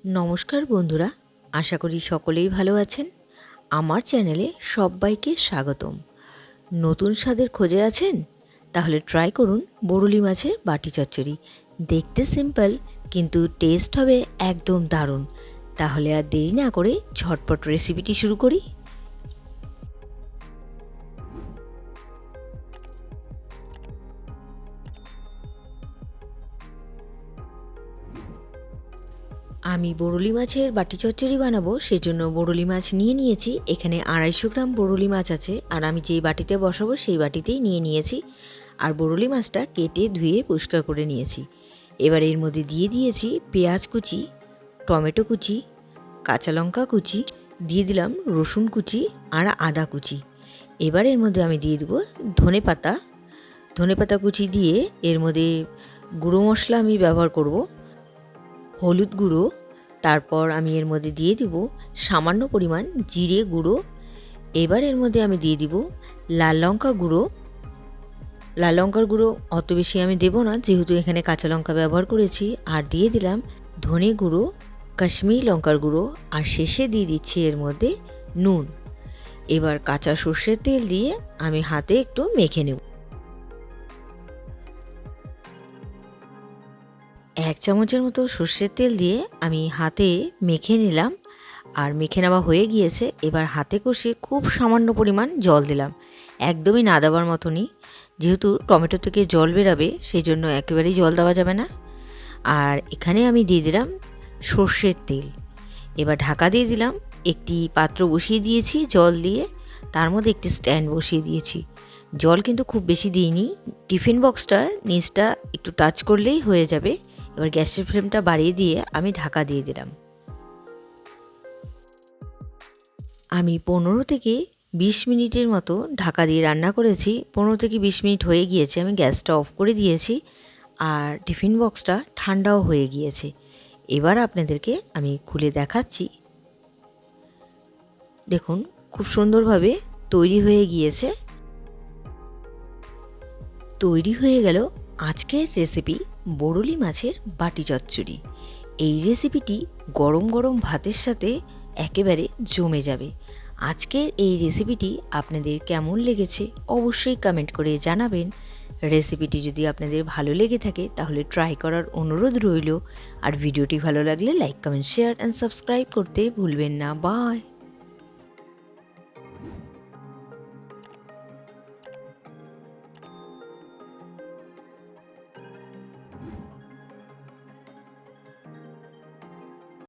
নমস্কার বন্ধুরা, আশা করি সকলেই ভালো আছেন। আমার চ্যানেলে সবাইকে স্বাগতম। নতুন স্বাদের খোঁজে আছেন? তাহলে ট্রাই করুন বরুলি মাছের বাটি চচ্চড়ি। দেখতে সিম্পল কিন্তু টেস্ট হবে একদম দারুণ। তাহলে আর দেরি না করে ঝটপট রেসিপিটি শুরু করি। আমি বরুলি মাছের বাটি চচ্চড়ি বানাবো, সেজন্য বরুলি মাছ নিয়ে নিয়েছি। এখানে 250 গ্রাম বরুলি মাছ আছে, আর আমি যেই বাটিতে বসাবো সেই বাটিতেই নিয়ে নিয়েছি। আর বরুলি মাছটা কেটে ধুয়ে পরিষ্কার করে নিয়েছি। এবার এর মধ্যে দিয়ে দিয়েছি পেঁয়াজ কুচি, টমেটো কুচি, কাঁচা লঙ্কা কুচি, দিয়ে দিলাম রসুন কুচি আর আদা কুচি। এবার এর মধ্যে আমি দিয়ে দেবো ধনে পাতা কুচি দিয়ে এর মধ্যে গুঁড়ো মশলা আমি ব্যবহার করব, হলুদ গুঁড়ো। তারপর আমি এর মধ্যে দিয়ে দিব সামান্য পরিমাণ জিরে গুঁড়ো। এবার এর মধ্যে আমি দিয়ে দিব লাল লঙ্কা গুঁড়ো। লাল লঙ্কার গুঁড়ো অত বেশি আমি দেব না, যেহেতু এখানে কাঁচা লঙ্কা ব্যবহার করেছি। আর দিয়ে দিলাম ধনে গুঁড়ো, কাশ্মীরি লঙ্কার গুঁড়ো, আর শেষে দিয়ে দিচ্ছি এর মধ্যে নুন। এবার কাঁচা সর্ষের তেল দিয়ে আমি হাতে একটু মেখে নেব। 1 চামচের মতো সর্ষের তেল দিয়ে আমি হাতে মেখে নিলাম। আর মেখে নেওয়া হয়ে গিয়েছে। এবার হাতে কষে খুব সামান্য পরিমাণ জল দিলাম, একদমই না দেওয়ার মতনই, যেহেতু টমেটো থেকে জল বেরাবে সেই জন্য একেবারেই জল দেওয়া যাবে না। আর এখানে আমি দিয়ে দিলাম সর্ষের তেল। এবার ঢাকা দিয়ে দিলাম। একটি পাত্র বসিয়ে দিয়েছি জল দিয়ে, তার মধ্যে একটি স্ট্যান্ড বসিয়ে দিয়েছি। জল কিন্তু খুব বেশি দিইনি, টিফিন বক্সটার নিচটা একটু টাচ করলেই হয়ে যাবে। এবার গ্যাসের ফ্লেমটা বাড়িয়ে দিয়ে আমি ঢাকা দিয়ে দিলাম। আমি 15 থেকে 20 মিনিটের মতো ঢাকা দিয়ে রান্না করেছি। 15 থেকে 20 মিনিট হয়ে গিয়েছে, আমি গ্যাসটা অফ করে দিয়েছি। আর টিফিন বক্সটা ঠান্ডাও হয়ে গিয়েছে। এবার আপনাদেরকে আমি খুলে দেখাচ্ছি। দেখুন, খুব সুন্দরভাবে তৈরি হয়ে গিয়েছে। তৈরি হয়ে গেল আজকের রেসিপি বরুলি মাছের বাটি চচ্চড়ি। এই রেসিপিটি গরম গরম ভাতের সাথে একেবারে জমে যাবে। আজকের এই রেসিপিটি আপনাদের কেমন লেগেছে অবশ্যই কমেন্ট করে জানাবেন। রেসিপিটি যদি আপনাদের ভালো লেগে থাকে তাহলে ট্রাই করার অনুরোধ রইল। আর ভিডিওটি ভালো লাগলে like, comment, share and subscribe করতে ভুলবেন না। বাই।